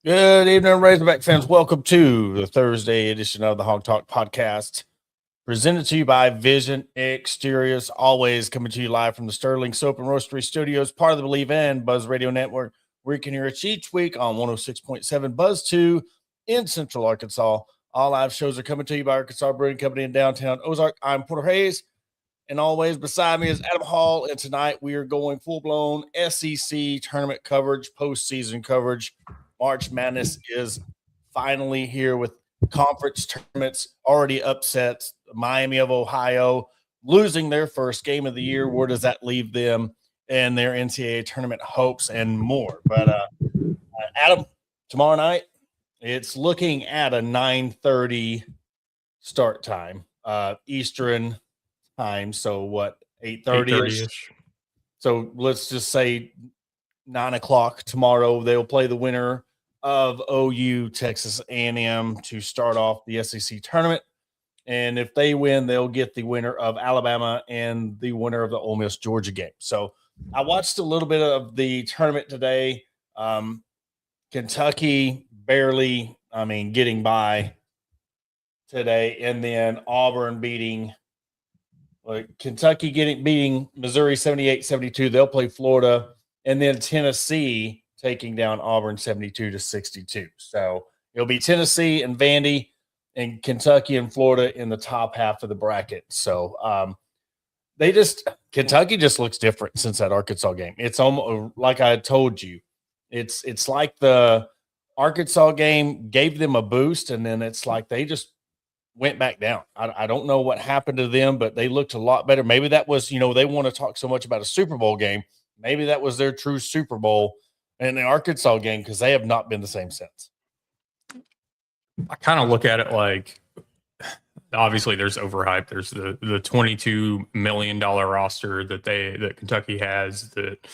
Good evening, Razorback fans. Welcome to the Thursday edition of the Hog Talk podcast, presented to you by Vision Exteriors. Always coming to you live from the Sterling Soap and Roastery Studios, part of the Believe in Buzz Radio Network, where you can hear us each week on 106.7 Buzz 2 in Central Arkansas. All live shows are coming to you by Arkansas Brewing Company in downtown Ozark. I'm Porter Hayes, and always beside me is Adam Hall. And tonight we are going full-blown SEC tournament coverage, postseason coverage. March Madness is finally here with conference tournaments already upset. Miami of Ohio losing their first game of the year. Where does that leave them and their NCAA tournament hopes and more? But Adam, tomorrow night, it's looking at a 9:30 start time, Eastern time. So what, 8:30-ish? So let's just say 9 o'clock tomorrow. They'll play the winner of OU Texas A&M to start off the SEC tournament. And if they win, they'll get the winner of Alabama and the winner of the Ole Miss Georgia game. So I watched a little bit of the tournament today. Kentucky barely, getting by today. And then Auburn beating Kentucky beating Missouri 78-72. They'll play Florida. And then Tennessee taking down Auburn 72-62. So it'll be Tennessee and Vandy and Kentucky and Florida in the top half of the bracket. So Kentucky just looks different since that Arkansas game. It's almost like I told you. It's like the Arkansas game gave them a boost, and then it's like they just went back down. I don't know what happened to them, but they looked a lot better. Maybe that was, they want to talk so much about a Super Bowl game. Maybe that was their true Super Bowl in the Arkansas game, because they have not been the same since. I kind of look at it like, obviously there's overhype. There's the $22 million roster that Kentucky has that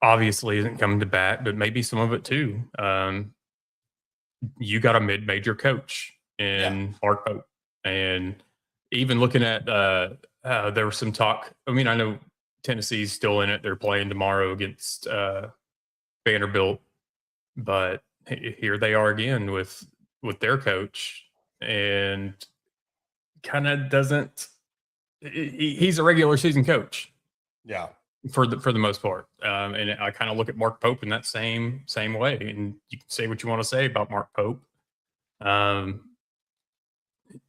obviously isn't coming to bat, but maybe some of it too. You got a mid-major coach in Mark Pope. And even looking at, there was some talk. I know Tennessee's still in it. They're playing tomorrow against Vanderbilt, but here they are again with their coach, and kind of doesn't. He's a regular season coach, for the most part, and I kind of look at Mark Pope in that same way. And you can say what you want to say about Mark Pope.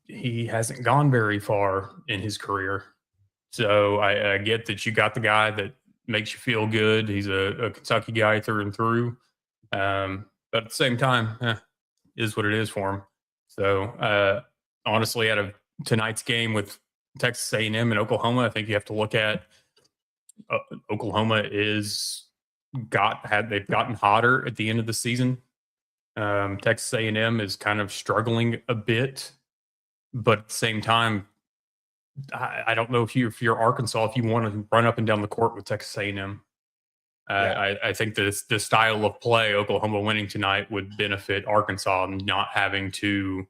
He hasn't gone very far in his career, so I get that you got the guy that makes you feel good. He's a Kentucky guy through and through. But at the same time, is what it is for him. So honestly, out of tonight's game with Texas A&M and Oklahoma, I think you have to look at Oklahoma they've gotten hotter at the end of the season. Texas A&M is kind of struggling a bit, but at the same time, I don't know if you're Arkansas, if you want to run up and down the court with Texas A&M. I think the style of play, Oklahoma winning tonight, would benefit Arkansas not having to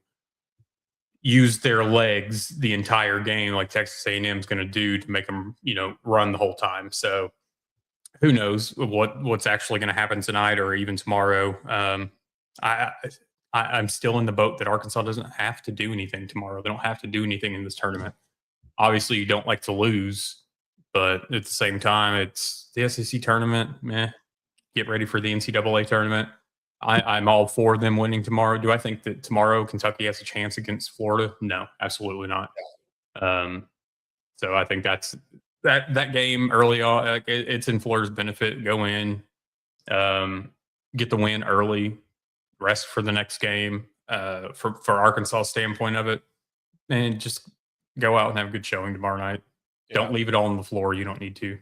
use their legs the entire game like Texas A&M is going to do to make them, run the whole time. So who knows what's actually going to happen tonight or even tomorrow. I'm still in the boat that Arkansas doesn't have to do anything tomorrow. They don't have to do anything in this tournament. Obviously, you don't like to lose, but at the same time, it's the SEC tournament. Get ready for the NCAA tournament. I'm all for them winning tomorrow. Do I think that tomorrow Kentucky has a chance against Florida? No, absolutely not. So I think that's that game early on. It's in Florida's benefit. Go in, get the win early, rest for the next game. For Arkansas' standpoint of it, and just go out and have a good showing tomorrow night. Yeah. Don't leave it all on the floor. You don't need to.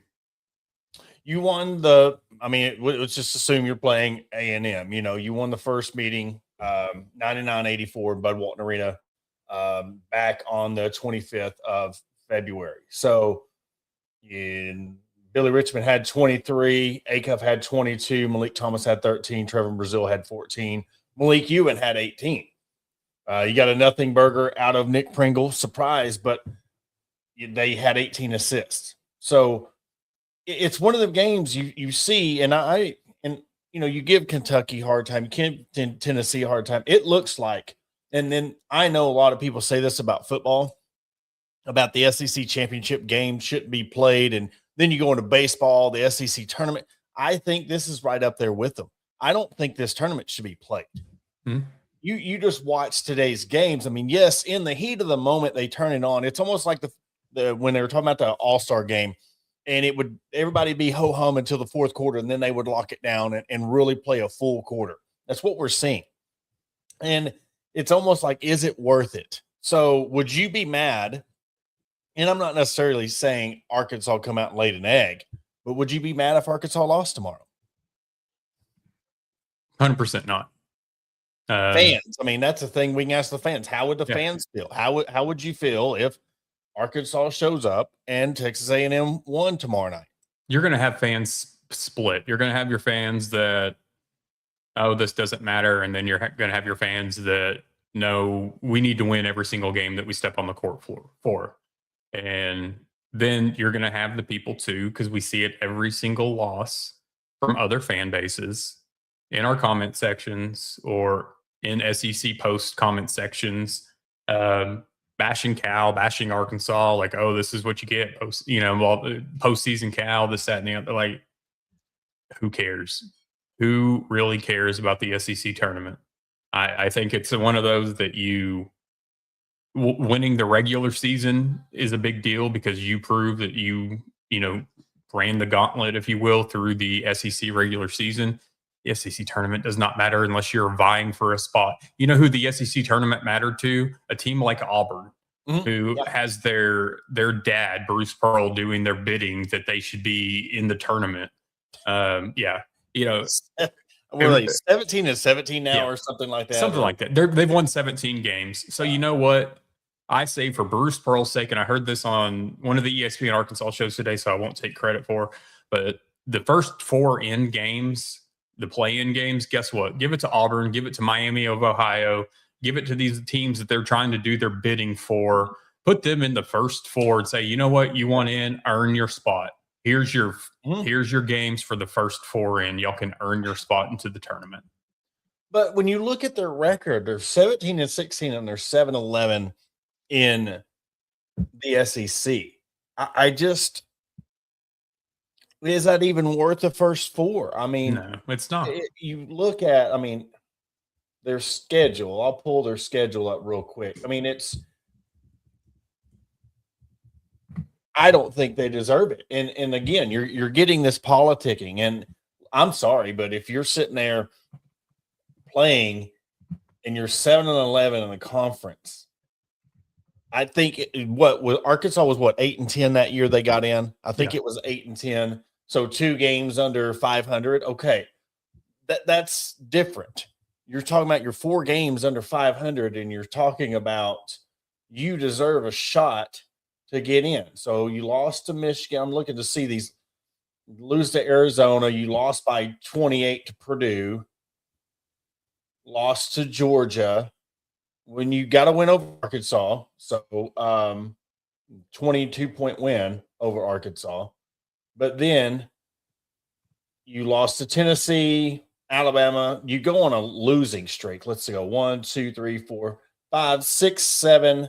You won let's just assume you're playing A&M. You won the first meeting, 99-84 Bud Walton Arena, back on the 25th of February. So Billy Richmond had 23, Acuff had 22, Malik Thomas had 13, Trevor Brazile had 14, Malik Ewan had 18. You got a nothing burger out of Nick Pringle. Surprise, but they had 18 assists. So it's one of the games you see, and you give Kentucky a hard time, you give Tennessee a hard time. It looks like, and then I know a lot of people say this about football, about the SEC championship game shouldn't be played. And then you go into baseball, the SEC tournament. I think this is right up there with them. I don't think this tournament should be played. Hmm. You just watch today's games. I mean, yes, in the heat of the moment, they turn it on. It's almost like the when they were talking about the All-Star game, and everybody be ho-hum until the fourth quarter, and then they would lock it down and really play a full quarter. That's what we're seeing. And it's almost like, is it worth it? So would you be mad? And I'm not necessarily saying Arkansas come out and laid an egg, but would you be mad if Arkansas lost tomorrow? 100% not. Fans, I mean, that's the thing we can ask the fans. How would the fans feel? How would you feel if Arkansas shows up and Texas A&M won tomorrow night? You're going to have fans split. You're going to have your fans that, oh, this doesn't matter. And then you're going to have your fans that, no, we need to win every single game that we step on the court for. And then you're going to have the people too, because we see it every single loss from other fan bases in our comment sections or in SEC post comment sections, bashing Cal, bashing Arkansas, like, oh, this is what you get postseason Cal, this, that, and the other. Like, who cares? Who really cares about the SEC tournament? I think it's one of those that winning the regular season is a big deal because you prove that you ran the gauntlet, if you will, through the SEC regular season. The SEC tournament does not matter unless you're vying for a spot. You know who the SEC tournament mattered to? A team like Auburn, who has their dad, Bruce Pearl, doing their bidding that they should be in the tournament. We're like 17-17 now, or something like that. Something like that. They've won 17 games. So you know what? I say for Bruce Pearl's sake, and I heard this on one of the ESPN Arkansas shows today, so I won't take credit for, but the first 4 in games, the play-in games, guess what? Give it to Auburn, give it to Miami of Ohio, give it to these teams that they're trying to do their bidding for. Put them in the first 4 and say, you know what? You want in, earn your spot. Here's your games for the first 4 in. Y'all can earn your spot into the tournament. But when you look at their record, they're 17-16 and they're 7-11 in the SEC. I just, is that even worth the first 4? I mean, no, it's not. You look at, I mean, their schedule. I'll pull their schedule up real quick. I mean, I don't think they deserve it. And again, you're getting this politicking. And I'm sorry, but if you're sitting there playing and you're 7-11 in the conference, I think Arkansas was 8-10 that year they got in. I think it was 8-10. So 2 games under 500. Okay. That's different. You're talking about your 4 games under 500 and you're talking about you deserve a shot to get in. So you lost to Michigan. I'm looking to see these. Lose to Arizona. You lost by 28 to Purdue. Lost to Georgia. When you got to win over Arkansas. So 22-point win over Arkansas. But then you lost to Tennessee, Alabama. You go on a losing streak. Let's go 1, 2, 3, 4, 5, 6, 7.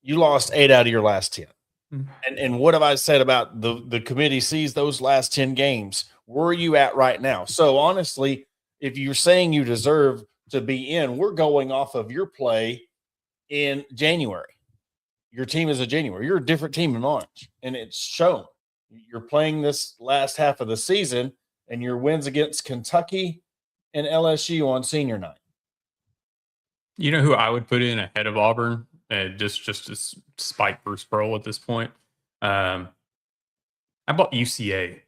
You lost 8 out of your last 10. Mm-hmm. And what have I said about the committee sees those last 10 games? Where are you at right now? So honestly, if you're saying you deserve to be in, we're going off of your play in January. Your team is a January. You're a different team in March, and it's shown. You're playing this last half of the season, and your wins against Kentucky and LSU on senior night. You know who I would put in ahead of Auburn? Just to spite Bruce Pearl at this point. How about UCA?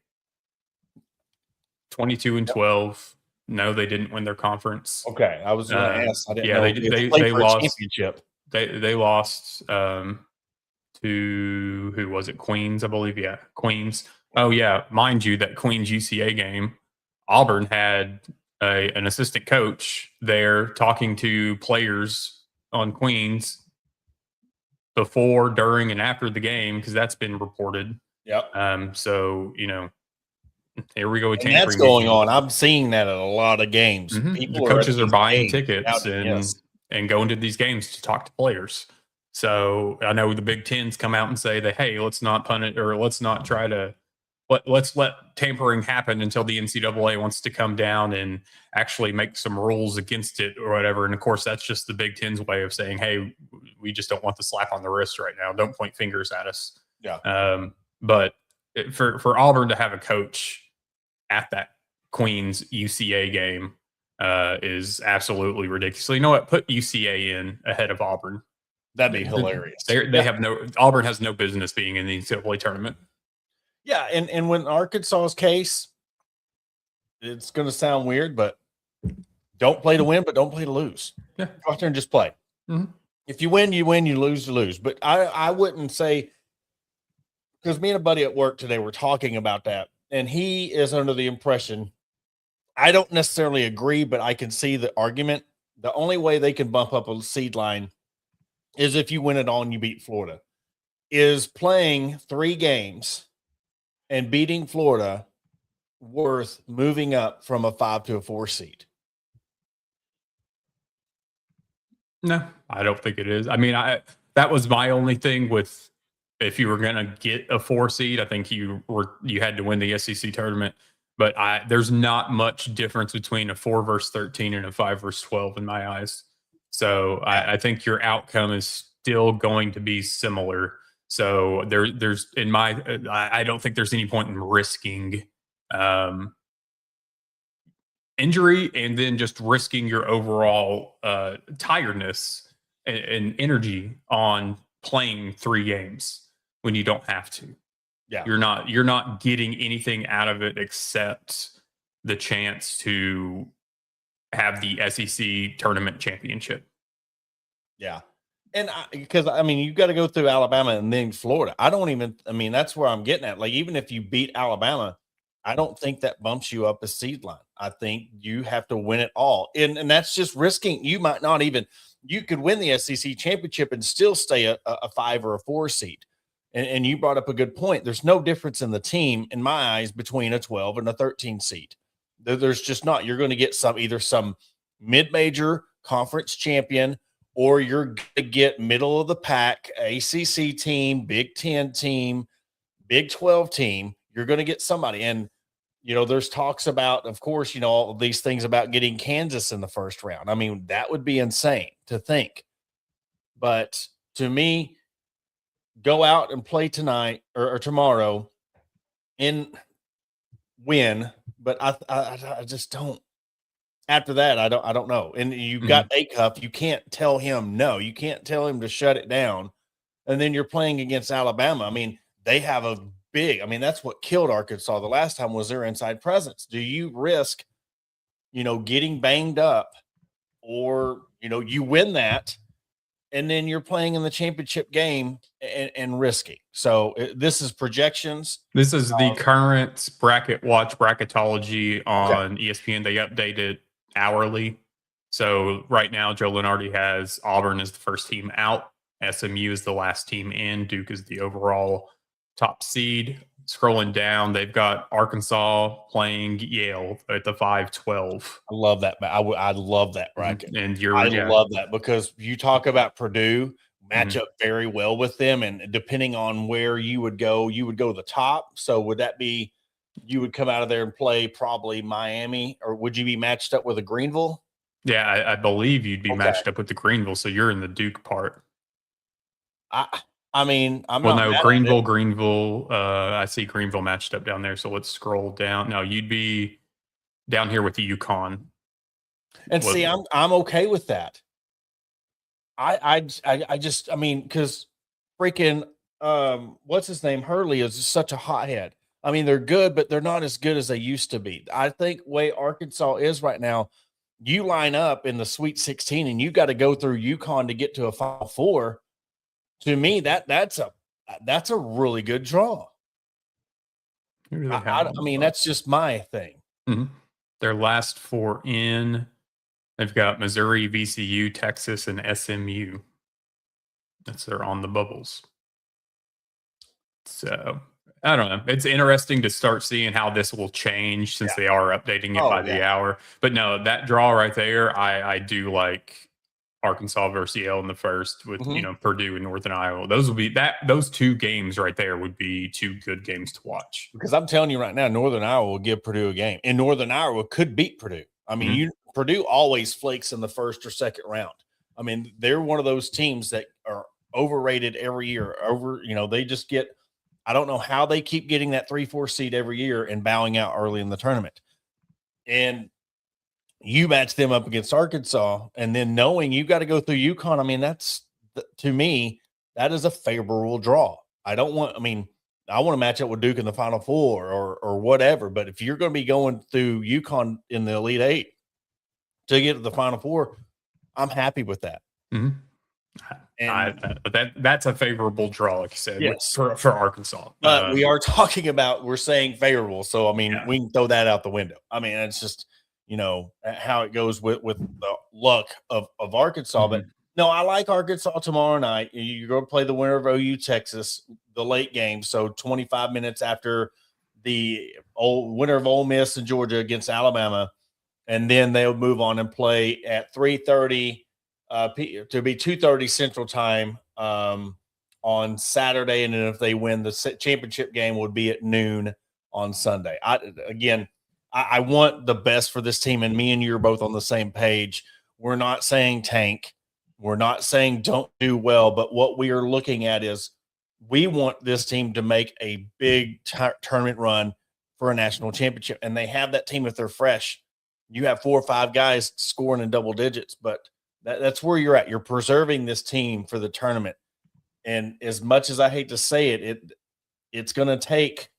22-12. No, they didn't win their conference. Okay, I was going to ask. I didn't know. They lost. Championship. They lost to, who was it? Queens, I believe. Yeah, Queens. Oh yeah, mind you, that Queens UCA game, Auburn had an assistant coach there talking to players on Queens before, during, and after the game, because that's been reported. Yeah. So Here we go with And that's tampering. going on. I'm seeing that at a lot of games. The People coaches are these buying games tickets shouting, yes. and going to these games to talk to players. So I know the Big Ten's come out and say that, hey, let's not punt it, or let's not try to let's let tampering happen until the NCAA wants to come down and actually make some rules against it or whatever. And of course, that's just the Big Ten's way of saying, hey, we just don't want the slap on the wrist right now. Don't point fingers at us. Yeah. But for Auburn to have a coach at that Queens UCA game is absolutely ridiculous. So you know what? Put UCA in ahead of Auburn. That'd be hilarious. They have Auburn has no business being in the NCAA tournament. Yeah, and when Arkansas's case, it's going to sound weird, but don't play to win, but don't play to lose. Yeah, go out there and just play. Mm-hmm. If you win, you win. You lose, you lose. But I wouldn't say, because me and a buddy at work today were talking about that, and he is under the impression, I don't necessarily agree, but I can see the argument. The only way they can bump up a seed line is if you win it all and you beat Florida. Is playing 3 games and beating Florida worth moving up from a 5 to a 4 seed? No, I don't think it is. I mean, that was my only thing with, if you were going to get a 4 seed, I think you had to win the SEC tournament. But there's not much difference between a 4 versus 13 and a 5 versus 12 in my eyes. So I think your outcome is still going to be similar. So there's I don't think there's any point in risking injury and then just risking your overall tiredness and energy on playing 3 games when you don't have to. Yeah, you're not getting anything out of it except the chance to have the SEC tournament championship. Yeah. And because I mean, you got to go through Alabama and then Florida. That's where I'm getting at. Like, even if you beat Alabama, I don't think that bumps you up a seed line. I think you have to win it all. And that's just risking. You might not even, you could win the SEC championship and still stay a 5 or a 4 seed. And you brought up a good point. There's no difference in the team, in my eyes, between a 12 and a 13 seed. There's just not. You're going to get either some mid-major conference champion, or you're going to get middle of the pack ACC team, Big 10 team, Big 12 team. You're going to get somebody. And, there's talks about, of course, all of these things about getting Kansas in the first round. I mean, that would be insane to think. But to me, go out and play tonight or tomorrow and win. But I just don't. After that, I don't know. And you've got Acuff. You can't tell him no. You can't tell him to shut it down. And then you're playing against Alabama. I mean, they have a big. I mean, that's what killed Arkansas the last time, was their inside presence. Do you risk, getting banged up, or you win that, and then you're playing in the championship game and risking? So this is projections. This is the current bracketology on ESPN. They update it hourly. So right now, Joe Lunardi has Auburn as the first team out. SMU is the last team in. Duke is the overall top seed. Scrolling down, they've got Arkansas playing Yale at the 5-12. I love that. I love that bracket. And I love that, because you talk about Purdue match up very well with them. And depending on where you would go to the top. So would that be, you would come out of there and play probably Miami, or would you be matched up with a Greenville? Yeah, I believe you'd be matched up with the Greenville. So you're in the Duke part. I mean, Greenville. I see Greenville matched up down there. So let's scroll down. No, you'd be down here with the UConn. And see, I'm okay with that. I mean, because freaking what's his name, Hurley, is just such a hothead. I mean, they're good, but they're not as good as they used to be. I think way Arkansas is right now, you line up in the Sweet 16 and you got to go through UConn to get to a Final Four. To me, that's a really good draw. I mean, that's just my thing. Mm-hmm. Their last 4 in, they've got Missouri, VCU, Texas, and SMU. They're on the bubbles. So I don't know. It's interesting to start seeing how this will change since they are updating it by the hour. But no, that draw right there, I do like Arkansas versus Yale in the first with Purdue and Northern Iowa. Those two games right there would be two good games to watch. Because I'm telling you right now, Northern Iowa will give Purdue a game, and Northern Iowa could beat Purdue. I mean, Purdue always flakes in the first or second round. I mean, they're one of those teams that are overrated every year. They just get. I don't know how they keep getting that 3-4 seed every year and bowing out early in the tournament. And you match them up against Arkansas, and then knowing you got to go through UConn. I mean, to me, that is a favorable draw. I want to match up with Duke in the Final Four or whatever. But if you're going to be going through UConn in the Elite Eight to get to the Final Four, I'm happy with that. Mm-hmm. That's a favorable draw, like you said, yes, for Arkansas. But we are talking about, we're saying favorable. So, I mean, we can throw that out the window. I mean, it's just, how it goes with the luck of Arkansas. But no, I like Arkansas tomorrow night. You're going to play the winner of OU Texas, the late game. So 25 minutes after the winner of Ole Miss and Georgia against Alabama. And then they'll move on and play at 3:30 to be 2:30 Central Time on Saturday. And then if they win the championship game, would be at noon on Sunday. I want the best for this team, and me and you are both on the same page. We're not saying tank. We're not saying don't do well, but what we are looking at is we want this team to make a big tournament run for a national championship, and they have that team if they're fresh. You have 4 or 5 guys scoring in double digits, but that's where you're at. You're preserving this team for the tournament, and as much as I hate to say it, it's going to take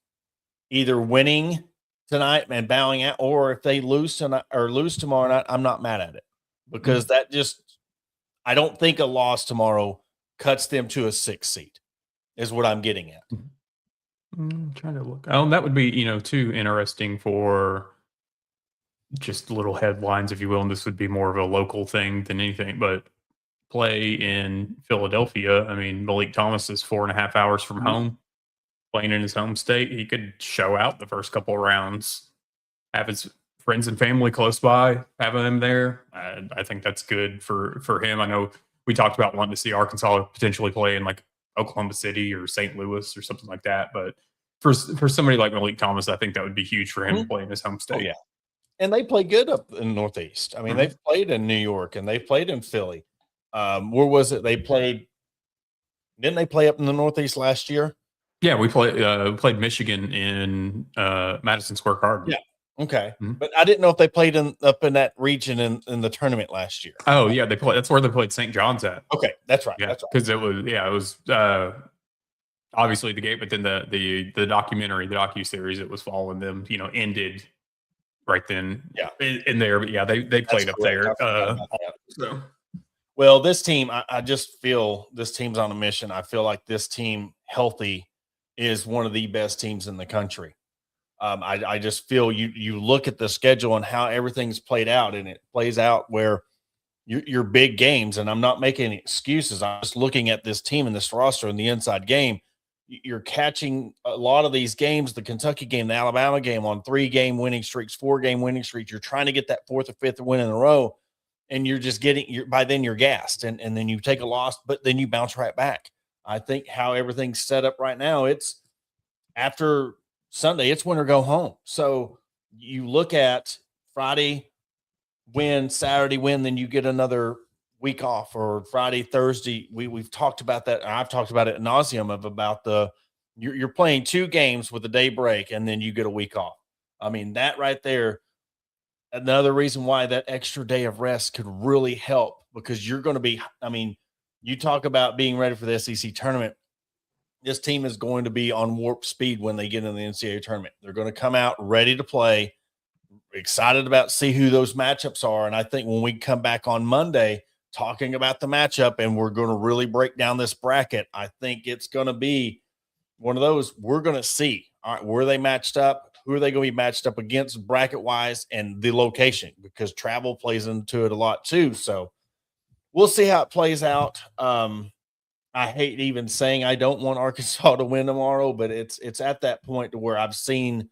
either winning tonight and bowing out, or if they lose tonight or lose tomorrow night, I'm not mad at it, because I don't think a loss tomorrow cuts them to a 6th seed is what I'm getting at. I'm trying to look. That would be, too interesting for just little headlines, if you will. And this would be more of a local thing than anything, but play in Philadelphia. I mean, Malik Thomas is 4.5 hours from home, playing in his home state. He could show out the first couple of rounds, have his friends and family close by, having him there. I think that's good for him. I know we talked about wanting to see Arkansas potentially play in like Oklahoma City or St. Louis or something like that. But for somebody like Malik Thomas, I think that would be huge for him to play in his home state. Oh, yeah. And they play good up in the Northeast. I mean, they've played in New York and they've played in Philly. Where was it? Didn't they play up in the Northeast last year? Yeah, we played Michigan in Madison Square Garden. Yeah. Okay. But I didn't know if they played up in that region in the tournament last year. Oh, yeah, they played. That's where they played St. John's at. Okay, that's right. Yeah, that's right. Because it was obviously the game, but then the documentary, the docuseries that was following them, ended right then. Yeah, in there. But yeah, they played up there. Well, this team, I just feel this team's on a mission. I feel like this team, healthy, is one of the best teams in the country. I just feel you look at the schedule and how everything's played out, and it plays out where your big games, and I'm not making any excuses. I'm just looking at this team and this roster and the inside game. You're catching a lot of these games, the Kentucky game, the Alabama game, on 3-game winning streaks, 4-game winning streaks. You're trying to get that 4th or 5th win in a row, and you're just by then you're gassed, and then you take a loss, but then you bounce right back. I think how everything's set up right now, it's after Sunday, it's win or go home. So you look at Friday win, Saturday win, then you get another week off, or Friday, Thursday. We've talked about that. I've talked about it ad nauseum about you're playing 2 games with a day break, and then you get a week off. I mean, that right there, another reason why that extra day of rest could really help, because you're going to be, I mean, you talk about being ready for the SEC tournament. This team is going to be on warp speed when they get in the NCAA tournament. They're going to come out ready to play, excited about see who those matchups are. And I think when we come back on Monday talking about the matchup, and we're going to really break down this bracket, I think it's going to be one of those we're going to see. All right, where are they matched up? Who are they going to be matched up against bracket-wise, and the location, because travel plays into it a lot too. So we'll see how it plays out. I hate even saying I don't want Arkansas to win tomorrow, but it's at that point to where I've seen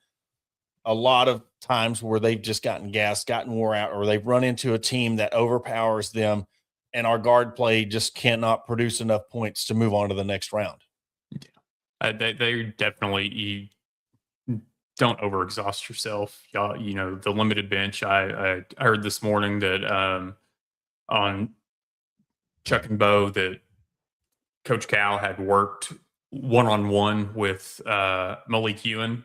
a lot of times where they've just gotten gassed, gotten wore out, or they've run into a team that overpowers them, and our guard play just cannot produce enough points to move on to the next round. They definitely don't overexhaust yourself. You know, the limited bench. I heard this morning that on Chuck and Bo that Coach Cal had worked one-on-one with Malik Ewan.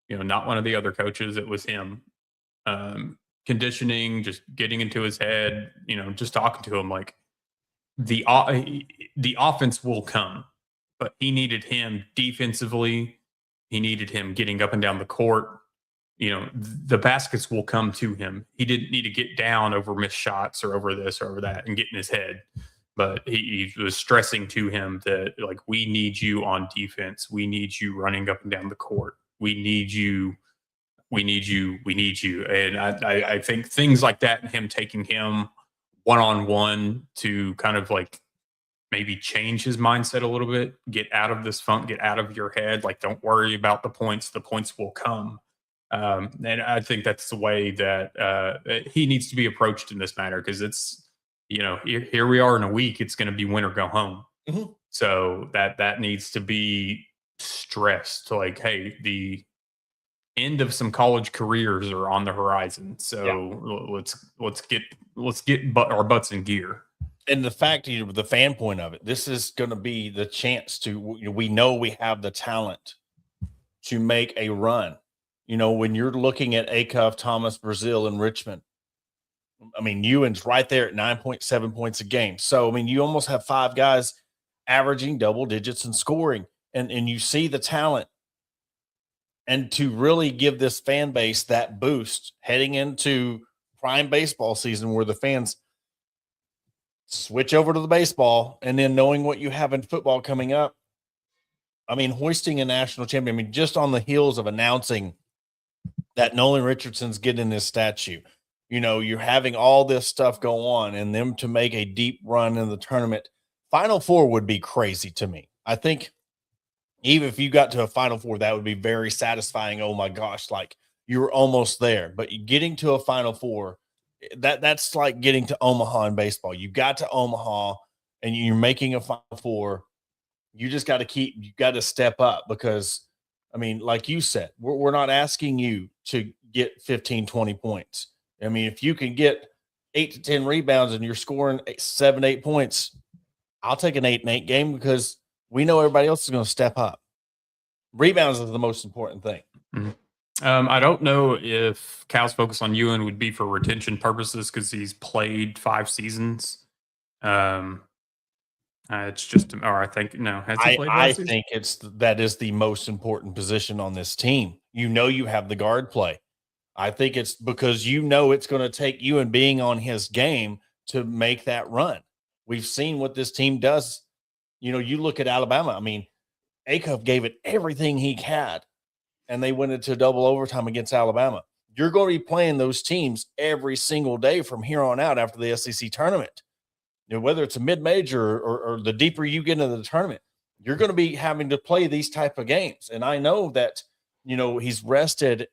You know, not one of the other coaches. It was him. Conditioning, just getting into his head. You know, just talking to him like the offense will come, but he needed him defensively. He needed him getting up and down the court. You know, the baskets will come to him. He didn't need to get down over missed shots or over this or over that and get in his head. But he was stressing to him that, like, we need you on defense. We need you running up and down the court. We need you. We need you. We need you. And I think things like that, and him taking him one-on-one to kind of like maybe change his mindset a little bit, get out of this funk, get out of your head. Like, don't worry about the points. The points will come. And I think that's the way that he needs to be approached in this matter, because it's, you know, here we are in a week. It's going to be win or go home. Mm-hmm. So that needs to be stressed. Like, hey, the end of some college careers are on the horizon. So let's get our butts in gear. And the fact, you know, the fan point of it, this is going to be the chance to, you know, we know we have the talent to make a run. You know, when you're looking at Acuff, Thomas, Brazil, and Richmond, I mean, Ewan's right there at 9.7 points a game. So, I mean, you almost have 5 guys averaging double digits and scoring, and you see the talent. And to really give this fan base that boost heading into prime baseball season, where the fans switch over to the baseball, and then knowing what you have in football coming up. I mean, hoisting a national champion, I mean, just on the heels of announcing that Nolan Richardson's getting this statue, you know, you're having all this stuff go on, and them to make a deep run in the tournament. Final Four would be crazy to me. I think even if you got to a Final Four, that would be very satisfying. Oh my gosh, like, you're almost there. But getting to a Final Four, that's like getting to Omaha in baseball. You got to Omaha and you're making a Final Four. You just got to step up, because, I mean, like you said, we're not asking you to get 15, 20 points. I mean, if you can get 8 to 10 rebounds and you're scoring 7, 8 points, I'll take an 8-8 game, because we know everybody else is going to step up. Rebounds is the most important thing. Mm-hmm. I don't know if Cal's focus on Ewan would be for retention purposes, because he's played 5 seasons. It's just, or I think, no, has he played 5 seasons? I think that is the most important position on this team. You know, you have the guard play. I think it's because you know it's going to take Ewan being on his game to make that run. We've seen what this team does. You know, you look at Alabama. I mean, Acuff gave it everything he had, and they went into double overtime against Alabama. You're going to be playing those teams every single day from here on out after the SEC tournament. You know, whether it's a mid-major or the deeper you get into the tournament, you're going to be having to play these type of games. And I know that, you know, he's rested,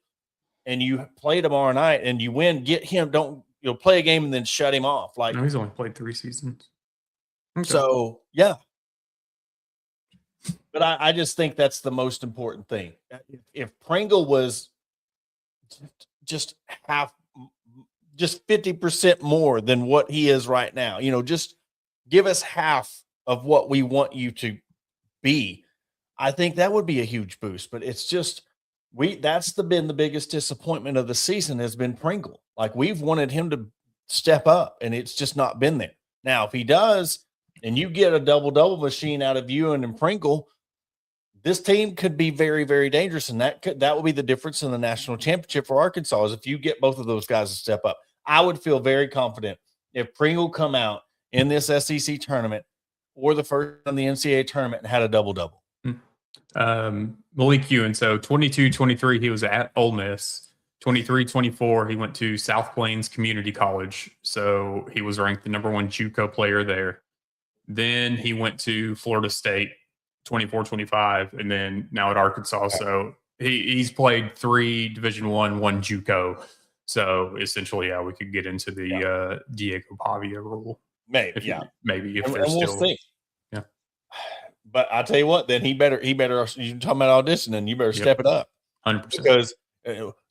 and you play tomorrow night and you win, get him, don't, you know, play a game and then shut him off. Like, no, he's only played 3 seasons. Okay. So, yeah. But I just think that's the most important thing. If Pringle was just 50% more than what he is right now, you know, just give us half of what we want you to be, I think that would be a huge boost. But it's just, that's been the biggest disappointment of the season, has been Pringle. Like, we've wanted him to step up, and it's just not been there. Now, if he does, and you get a double-double machine out of Ewan and Pringle, this team could be very, very dangerous, and that will be the difference in the national championship for Arkansas, is if you get both of those guys to step up. I would feel very confident if Pringle come out in this SEC tournament or the first in the NCAA tournament and had a double-double. Malik Ewan, so 22-23, he was at Ole Miss. 23-24, he went to South Plains Community College, so he was ranked the #1 JUCO player there. Then he went to Florida State 24-25, and then now at Arkansas. So he's played 3 Division one JUCO. So essentially, yeah, we could get into the Diego Pavia rule. Maybe, if yeah. Maybe if and there's we'll still. see. Yeah. But I tell you what, then he better. You're talking about auditioning. You better step it up 100%. because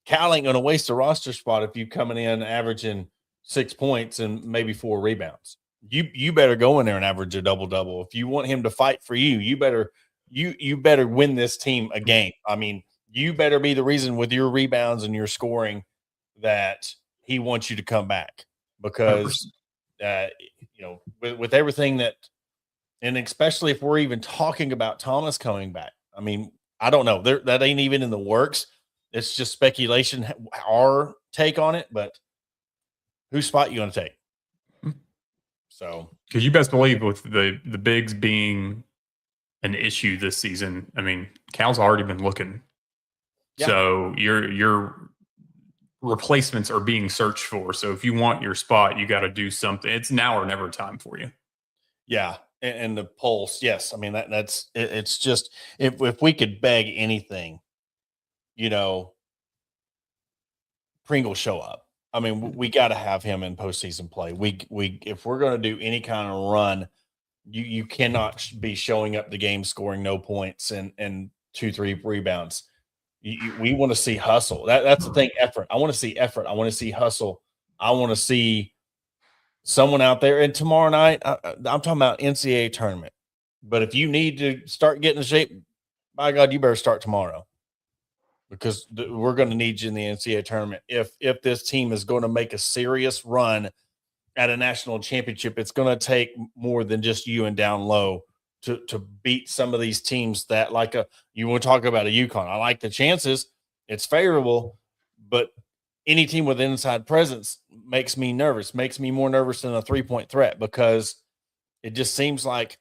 Cal ain't going to waste a roster spot if you coming in averaging 6 points and maybe 4 rebounds. You better go in there and average a double-double. If you want him to fight for you, you better win this team a game. I mean, you better be the reason with your rebounds and your scoring that he wants you to come back because with everything that, and especially if we're even talking about Thomas coming back. I mean, I don't know. That ain't even in the works. It's just speculation, our take on it, but whose spot you going to take? So, because you best believe with the bigs being an issue this season, I mean, Cal's already been looking. Yeah. So your replacements are being searched for. So if you want your spot, you got to do something. It's now or never time for you. Yeah. And the pulse. Yes. I mean, it's just, if we could beg anything, Pringle show up. I mean, we got to have him in postseason play. If we're going to do any kind of run, you cannot be showing up the game, scoring no points and 2-3 rebounds. We want to see hustle. That's the thing. Effort. I want to see effort. I want to see hustle. I want to see someone out there. And tomorrow night, I'm talking about NCAA tournament. But if you need to start getting in shape, by God, you better start tomorrow. Because we're going to need you in the NCAA tournament. If this team is going to make a serious run at a national championship, it's going to take more than just you and down low to beat some of these teams that you want to talk about a UConn. I like the chances. It's favorable, but any team with inside presence makes me nervous, makes me more nervous than a 3-point threat because it just seems like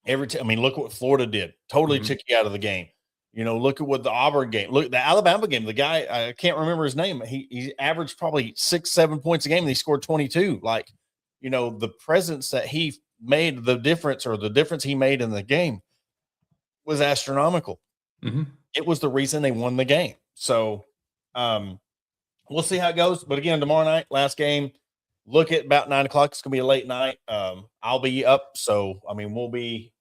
look what Florida did. Totally took you out of the game. Look at what the Auburn game, look, the Alabama game, the guy, I can't remember his name. He averaged probably 6-7 points a game and he scored 22. The presence that he made, the difference he made in the game was astronomical. Mm-hmm. It was the reason they won the game. So we'll see how it goes. But again, tomorrow night, last game, look at about 9:00. It's going to be a late night. I'll be up. So, we'll be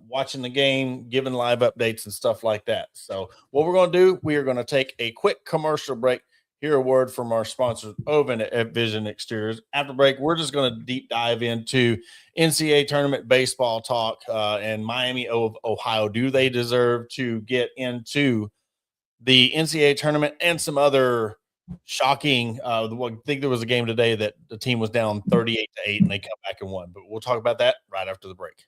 watching the game, giving live updates and stuff like that. So what we're going to do, we are going to take a quick commercial break, hear a word from our sponsor over at Vision Exteriors. After break, we're just going to deep dive into NCAA tournament baseball talk and Miami of Ohio. Do they deserve to get into the NCAA tournament and some other shocking? I think there was a game today that the team was down 38-8 and they come back and won, but we'll talk about that right after the break.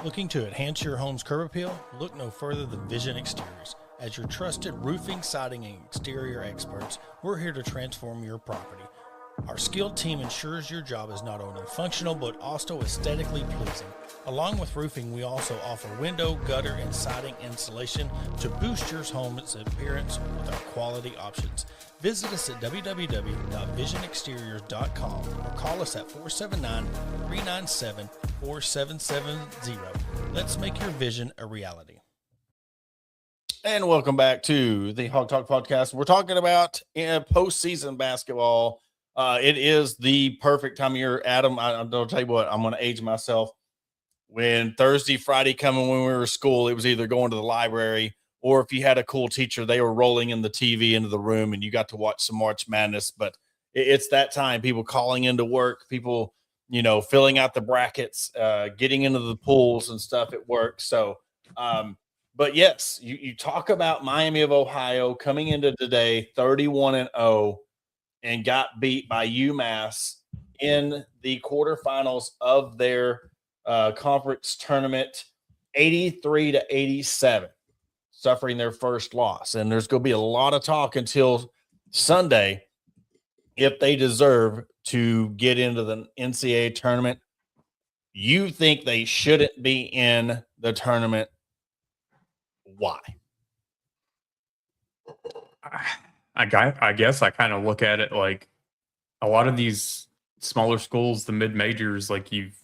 Looking to enhance your home's curb appeal? Look no further than Vision Exteriors. As your trusted roofing, siding, and exterior experts, we're here to transform your property. Our skilled team ensures your job is not only functional, but also aesthetically pleasing. Along with roofing, we also offer window, gutter, and siding installation to boost your home's appearance with our quality options. Visit us at www.visionexteriors.com or call us at 479-397-4770. Let's make your vision a reality. And welcome back to the Hog Talk podcast. We're talking about postseason basketball. It is the perfect time of year, Adam. I'll tell you what, I'm going to age myself. When Thursday, Friday coming when we were at school, it was either going to the library or if you had a cool teacher, they were rolling in the TV into the room and you got to watch some March Madness. But it's that time, people calling into work, people, filling out the brackets, getting into the pools and stuff at work. So, but yes, you talk about Miami of Ohio coming into today 31-0 and got beat by UMass in the quarterfinals of their conference tournament, 83-87, suffering their first loss. And there's going to be a lot of talk until Sunday if they deserve to get into the NCAA tournament. You think they shouldn't be in the tournament? Why? I guess I kind of look at it like a lot of these smaller schools, the mid-majors, like you've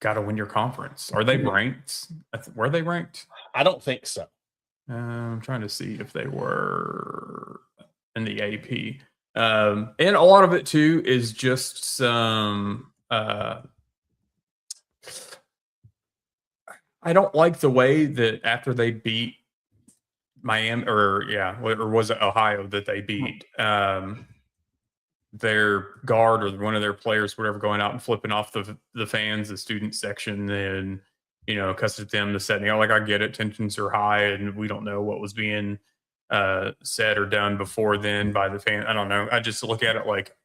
got to win your conference. Are they ranked? Were they ranked? I don't think so. I'm trying to see if they were in the AP. And a lot of it too is just some. I don't like the way that after they beat Miami, or was it Ohio that they beat? Their guard or one of their players, whatever, going out and flipping off the fans, the student section, and cussing them to setting. Like, I get it, tensions are high, and we don't know what was being said or done before then by the fan. I don't know. I just look at it like,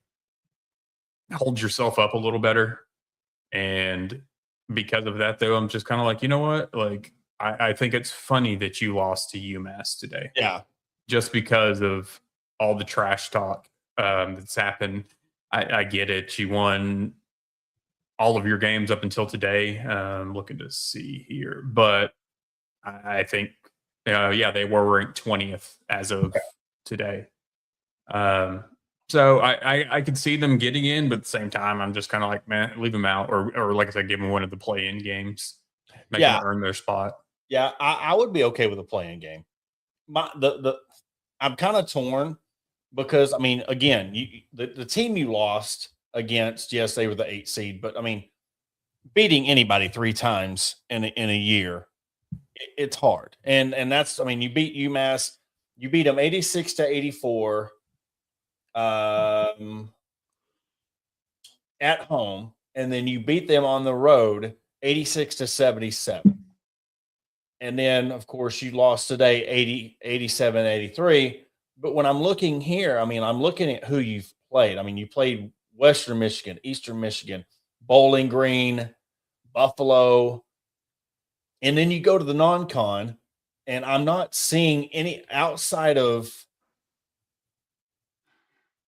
hold yourself up a little better. And because of that, though, I'm just kind of like, you know what? Like, I think it's funny that you lost to UMass today. Yeah. Just because of all the trash talk that's happened. I get it. You won all of your games up until today. Looking to see here. But I think, they were ranked 20th as of today. So I could see them getting in, but at the same time, I'm just kind of like, man, leave them out. Or like I said, give them one of the play-in games. Make them earn their spot. Yeah, I would be okay with a play-in game. I'm kind of torn because, I mean, again, the team you lost against, yes, they were the 8 seed, but I mean, beating anybody 3 times in a year, it's hard. And that's, I mean, you beat UMass, you beat them 86-84 at home, and then you beat them on the road 86-77. And then, of course, you lost today 87-83. But when I'm looking here, I mean, I'm looking at who you've played. I mean, you played Western Michigan, Eastern Michigan, Bowling Green, Buffalo. And then you go to the non-con, and I'm not seeing any outside of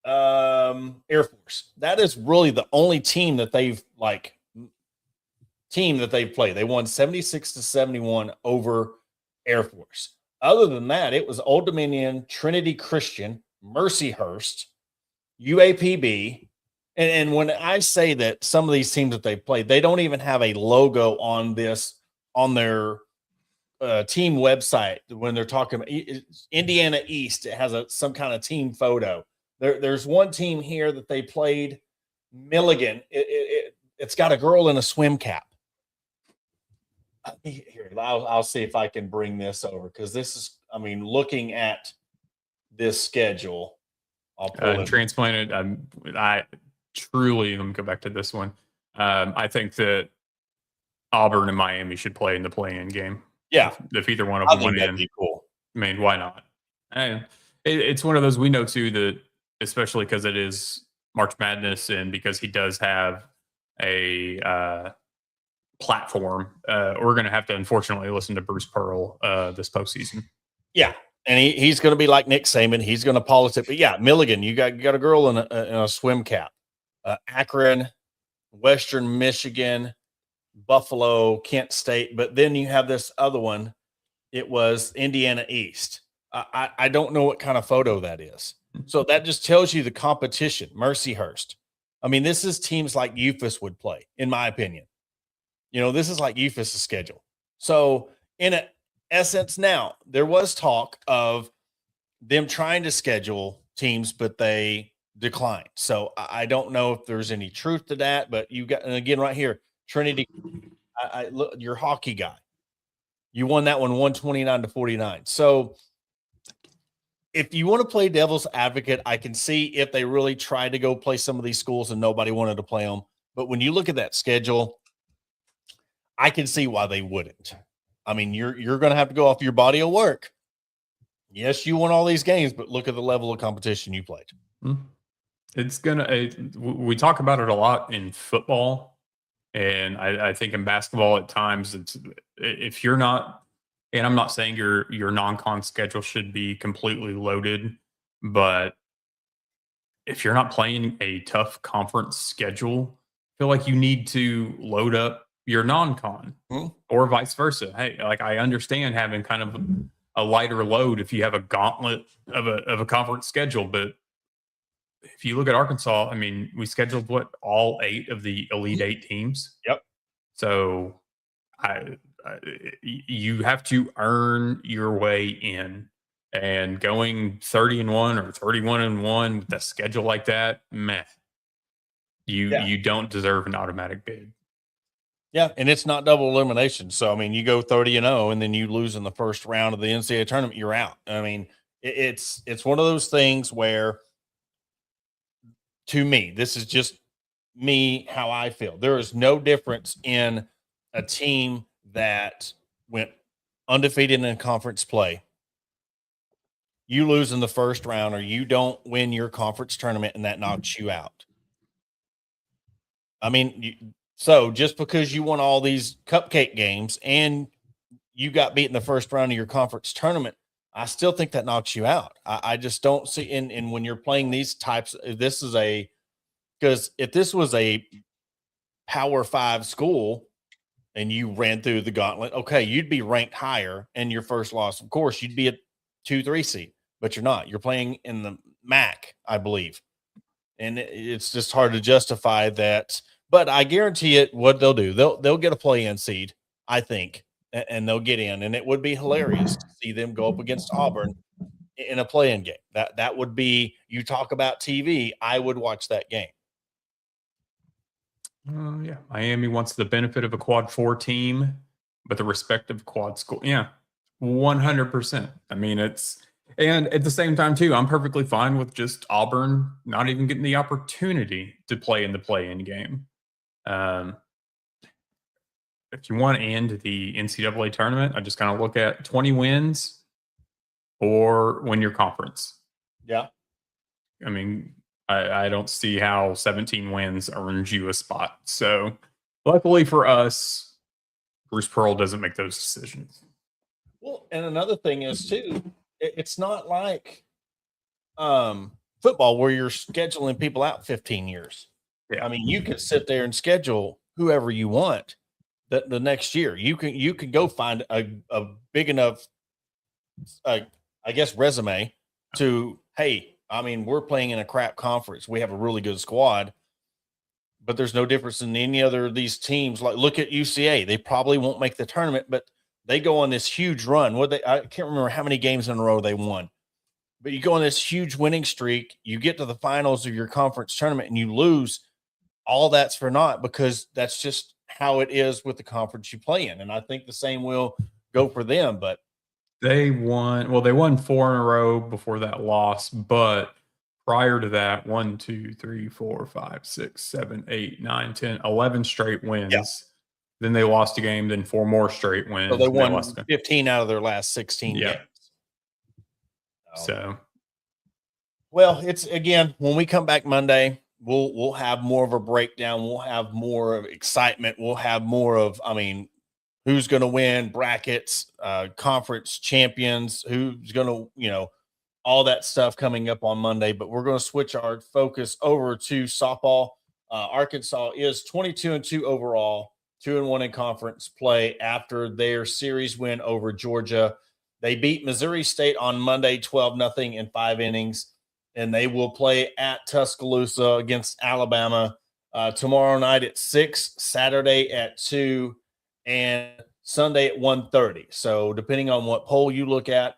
Air Force. That is really the only team that they've played. They won 76-71 over Air Force. Other than that, it was Old Dominion, Trinity Christian, Mercyhurst, UAPB. And when I say that some of these teams that they played, they don't even have a logo on their team website when they're talking about Indiana East. It has some kind of team photo. There's one team here that they played, Milligan. It's got a girl in a swim cap. Here, I'll see if I can bring this over, because this is, I mean, looking at this schedule, I'll pull it. Transplanted. I truly, let me go back to this one. I think that Auburn and Miami should play in the play-in game. Yeah, if either one of them went in, be cool. I mean, why not? And it's one of those, we know too that, especially because it is March Madness and because he does have a platform, we're going to have to unfortunately listen to Bruce Pearl this postseason. Yeah, and he's going to be like Nick Saban. He's going to politic. But yeah, Milligan, you got a girl in a swim cap. Akron, Western Michigan, Buffalo, Kent State. But then you have this other one. It was Indiana East. I don't know what kind of photo that is. So that just tells you the competition. Mercyhurst. I mean, this is teams like UFAS would play, in my opinion. This is like UFAS' schedule. So in essence, now there was talk of them trying to schedule teams, but they declined. So I don't know if there's any truth to that, but you got, and again, right here, Trinity, look, your hockey guy, you won that one 129-49. So if you want to play devil's advocate, I can see if they really tried to go play some of these schools and nobody wanted to play them. But when you look at that schedule, I can see why they wouldn't. I mean, you're going to have to go off your body of work. Yes, you won all these games, but look at the level of competition you played. It's we talk about it a lot in football, and I think in basketball at times, if you're not, and I'm not saying your non-con schedule should be completely loaded, but if you're not playing a tough conference schedule, I feel like you need to load up your non-con or vice versa. Hey, like, I understand having kind of a lighter load if you have a gauntlet of a conference schedule, but if you look at Arkansas, I mean, we scheduled all 8 of the Elite 8 teams. Yep. So you have to earn your way in. And going 30-1 or 31-1 with a schedule like that, meh. You don't deserve an automatic bid. Yeah, and it's not double elimination. So I mean, you go 30-0, and then you lose in the first round of the NCAA tournament, you're out. I mean, it's one of those things where, to me, this is just me how I feel. There is no difference in a team that went undefeated in conference play. You lose in the first round, or you don't win your conference tournament, and that knocks you out. I mean, so just because you won all these cupcake games and you got beat in the first round of your conference tournament, I still think that knocks you out. I just don't see in when you're playing these types. This is because if this was a Power 5 school and you ran through the gauntlet, okay, you'd be ranked higher in your first loss. Of course, you'd be a 2-3 seed, but you're not. You're playing in the MAC, I believe. And it's just hard to justify that. But I guarantee it, what they'll do, they'll get a play-in seed, I think, and they'll get in. And it would be hilarious to see them go up against Auburn in a play-in game. That would be, you talk about TV, I would watch that game. Yeah, Miami wants the benefit of a quad 4 team, but the respect of quad school. Yeah, 100%. I mean, and at the same time too, I'm perfectly fine with just Auburn not even getting the opportunity to play in the play-in game. If you want to end the NCAA tournament, I just kind of look at 20 wins or win your conference. Yeah. I mean, I don't see how 17 wins earns you a spot. So luckily for us, Bruce Pearl doesn't make those decisions. Well, and another thing is too, it's not like football where you're scheduling people out 15 years. Yeah. I mean, you can sit there and schedule whoever you want the next year. You can go find a big enough, I guess, resume to, hey, I mean, we're playing in a crap conference. We have a really good squad, but there's no difference in any other of these teams. Like, look at UCA. They probably won't make the tournament, but they go on this huge run. I can't remember how many games in a row they won, but you go on this huge winning streak. You get to the finals of your conference tournament and you lose. All that's for naught, because that's just how it is with the conference you play in. And I think the same will go for them, but they won 4 in a row before that loss, but prior to that, 1, 2, 3, 4, 5, 6, 7, 8, 9, 10, 11 straight wins. Yeah. Then they lost a game, then 4 more straight wins. So they won 15 out of their last 16 games. So, well, it's, again, when we come back Monday, we'll have more of a breakdown. We'll have more of excitement. We'll have more of, I mean, who's going to win, brackets, conference champions, who's going to, all that stuff coming up on Monday. But we're going to switch our focus over to softball. Arkansas is 22-2 overall, 2-1 in conference play after their series win over Georgia. They beat Missouri State on Monday 12-0 in 5 innings, and they will play at Tuscaloosa against Alabama tomorrow night at 6, Saturday at 2, and Sunday at 1:30. So depending on what poll you look at,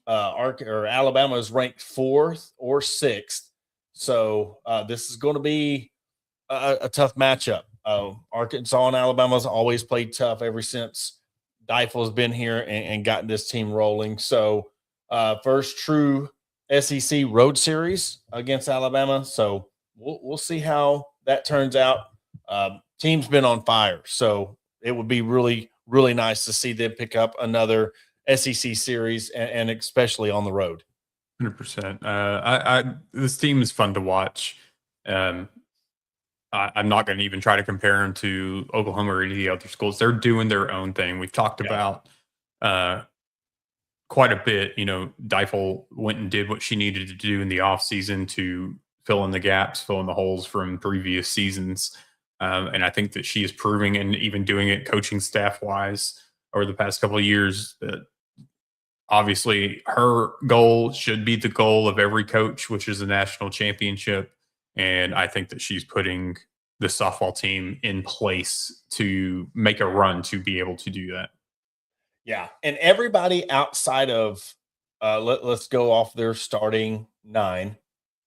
Alabama is ranked 4th or 6th. So this is going to be a tough matchup. Arkansas and Alabama's always played tough ever since Deifel has been here and gotten this team rolling. So first true SEC road series against Alabama. So we'll see how that turns out. Team's been on fire, so it would be really, really nice to see them pick up another SEC series, and especially on the road. 100%. This team is fun to watch. I'm not going to even try to compare them to Oklahoma or any of the other schools. They're doing their own thing. We've talked about quite a bit. Deifel went and did what she needed to do in the offseason to fill in the gaps, fill in the holes from previous seasons. And I think that she is proving, and even doing it coaching staff wise over the past couple of years, that obviously her goal should be the goal of every coach, which is a national championship. And I think that she's putting the softball team in place to make a run to be able to do that. Yeah, and everybody outside of let's go off their starting 9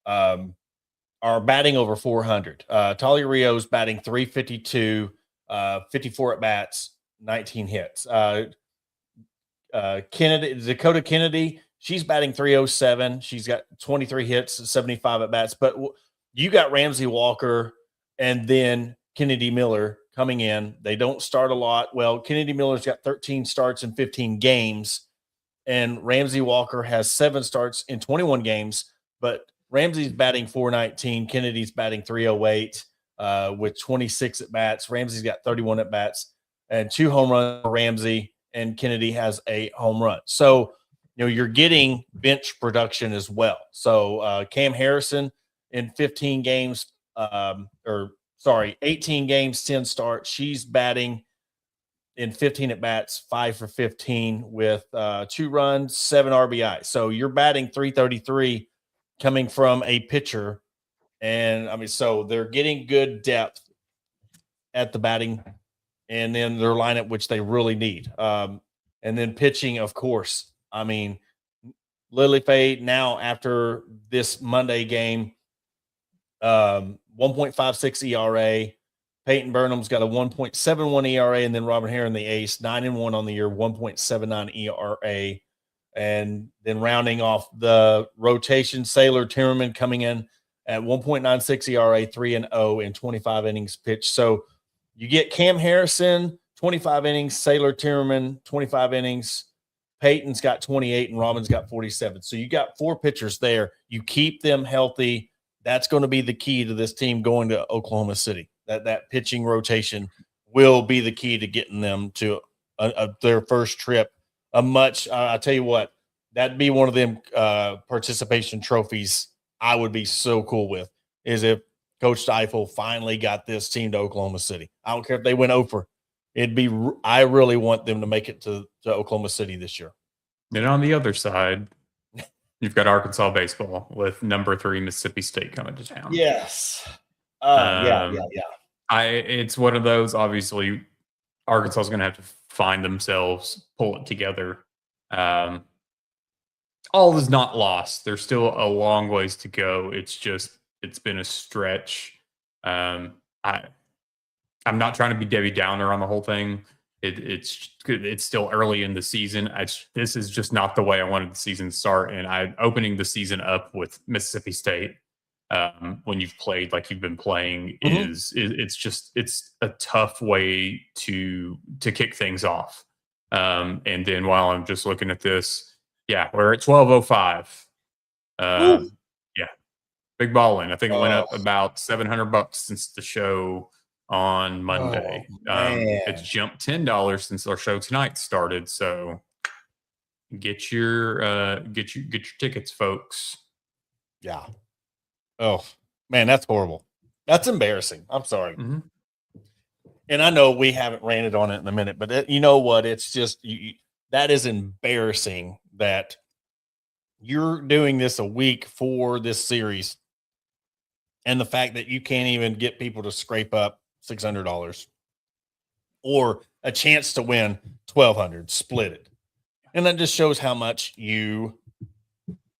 are batting over 400. Talia Rio's batting 352, 54 at bats, 19 hits. Dakota Kennedy, she's batting 307. She's got 23 hits, 75 at bats. But you got Ramsey Walker and then Kennedy Miller coming in. They don't start a lot. Well, Kennedy Miller's got 13 starts in 15 games, and Ramsey Walker has 7 starts in 21 games. But Ramsey's batting 419. Kennedy's batting 308 with 26 at bats. Ramsey's got 31 at bats and 2 home runs for Ramsey, and Kennedy has a home run. So, you're getting bench production as well. So Cam Harrison in 15 games, 18 games, 10 starts. She's batting in 15 at bats, 5 for 15 with 2 runs, 7 RBI. So you're batting 333 coming from a pitcher. And I mean, so they're getting good depth at the batting and then their lineup, which they really need. And then pitching, of course. I mean, Lily Faye now after this Monday game, 1.56 ERA. Peyton Burnham's got a 1.71 ERA, and then Robin Heron, the ace, 9-1 on the year, 1.79 ERA. And then rounding off the rotation, Saylor Timmerman coming in at 1.96 ERA, 3-0 in 25 innings pitched. So you get Cam Harrison, 25 innings, Saylor Timmerman, 25 innings. Peyton's got 28 and Robin's got 47. So you got 4 pitchers there. You keep them healthy. That's going to be the key to this team going to Oklahoma City. That pitching rotation will be the key to getting them to their first trip. I tell you what, that'd be one of them participation trophies I would be so cool with, is if Coach Steifel finally got this team to Oklahoma City. I don't care if they went over. I really want them to make it to Oklahoma City this year. And on the other side, you've got Arkansas baseball with number 3 Mississippi State coming to town. Yes. Yeah. It's one of those, obviously, Arkansas is going to have to find themselves, pull it together. All is not lost. There's still a long ways to go. It's been a stretch. I'm not trying to be Debbie Downer on the whole thing. It's still early in the season. This is just not the way I wanted the season to start. And opening the season up with Mississippi State when you've played like you've been playing it's a tough way to kick things off. And then while I'm just looking at this, we're at 12:05. Yeah, big balling. I think it went up about $700 since the show on Monday. It's jumped $10 since our show tonight started. So get your tickets, folks. Yeah. Oh man, that's horrible. That's embarrassing. I'm sorry. Mm-hmm. And I know we haven't ranted on it in a minute, but you know what? It's just that is embarrassing that you're doing this a week for this series, and the fact that you can't even get people to scrape up $600 or a chance to win $1,200, split it. And that just shows how much you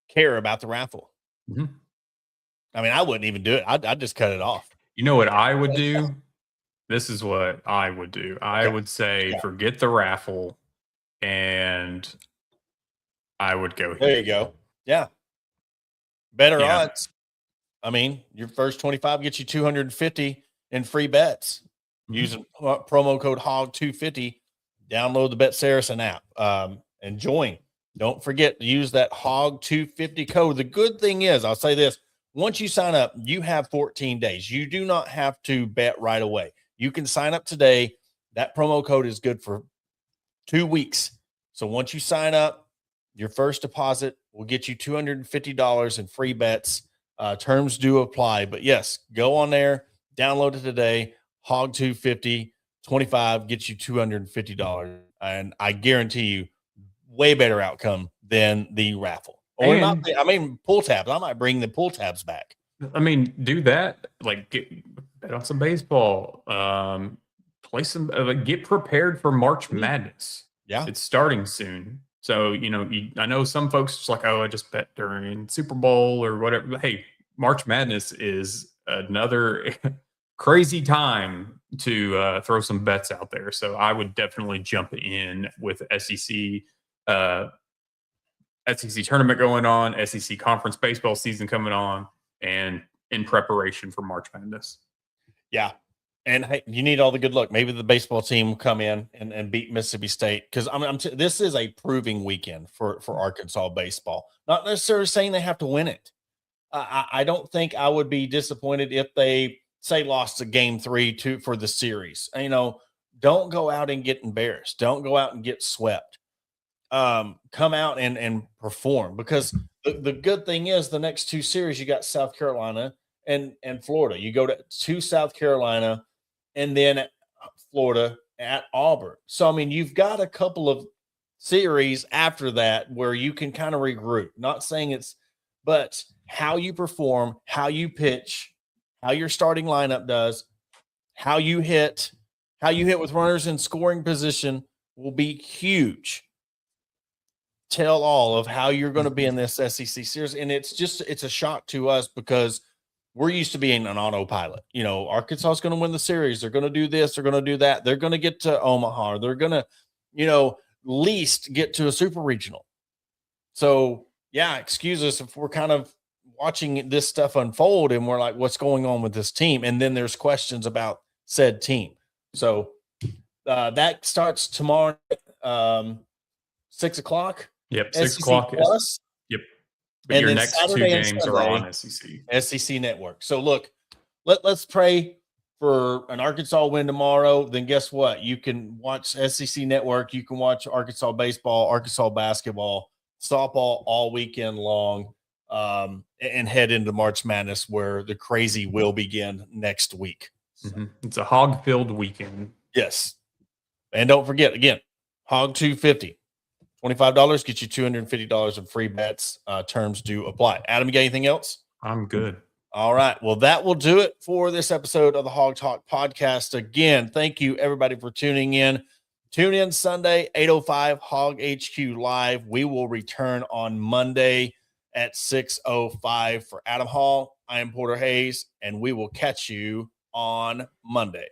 care about the raffle. Mm-hmm. I mean, I wouldn't even do it. I'd just cut it off. You know what I would do? This is what I would do. I would say, forget the raffle, and I would go here. There you go. Yeah. Better odds. I mean, your first 25 gets you 250 in free bets. Mm-hmm. Using promo code HOG250. Download the Bet Saracen app and join. Don't forget to use that HOG250 code. The good thing is, I'll say this, once you sign up, you have 14 days. You do not have to bet right away. You can sign up today. That promo code is good for 2 weeks. So once you sign up, your first deposit will get you $250 in free bets. Terms do apply. But yes, go on there, download it today. HOG250, 25 gets you $250. And I guarantee you, way better outcome than the raffle. Or pull tabs. I might bring the pull tabs back. I mean, do that. Like, Bet on some baseball. Play some. Get prepared for March Madness. Yeah. It's starting soon. So, I know some folks just like, oh, I just bet during Super Bowl or whatever. But hey, March Madness is another crazy time to throw some bets out there. So I would definitely jump in with SEC tournament going on, SEC conference baseball season coming on, and in preparation for March Madness. Yeah. And hey, you need all the good luck. Maybe the baseball team will come in and beat Mississippi State, because this is a proving weekend for Arkansas baseball. Not necessarily saying they have to win it. I don't think I would be disappointed if they say lost a game 3 for the series. Don't go out and get embarrassed. Don't go out and get swept. Come out and perform, because the good thing is the next 2 series you got South Carolina and Florida. You go to South Carolina and then Florida at Auburn. So, you've got a couple of series after that where you can kind of regroup. Not saying but how you perform, how you pitch, how your starting lineup does, how you hit with runners in scoring position will be huge. Tell all of how you're going to be in this SEC series. And it's a shock to us, because we're used to being an autopilot. Arkansas is going to win the series. They're going to do this. They're going to do that. They're going to get to Omaha. They're going to, least get to a super regional. So, yeah, excuse us if we're kind of watching this stuff unfold and we're like, what's going on with this team? And then there's questions about said team. So that starts tomorrow, 6 o'clock. Yep, 6 SEC o'clock. Plus. Yep. But And your then next Saturday 2 and games Sunday, are on SEC. SEC Network. So look, let's pray for an Arkansas win tomorrow. Then guess what? You can watch SEC Network. You can watch Arkansas baseball, Arkansas basketball, softball all weekend long, and head into March Madness, where the crazy will begin next week. Mm-hmm. It's a hog-filled weekend. Yes. And don't forget, again, Hog 250. $25 gets you $250 in free bets. Terms do apply. Adam, you got anything else? I'm good. All right. Well, that will do it for this episode of the Hog Talk podcast. Again, thank you everybody for tuning in. Tune in Sunday, 8:05 Hog HQ Live. We will return on Monday at 6:05. For Adam Hall, I am Porter Hayes, and we will catch you on Monday.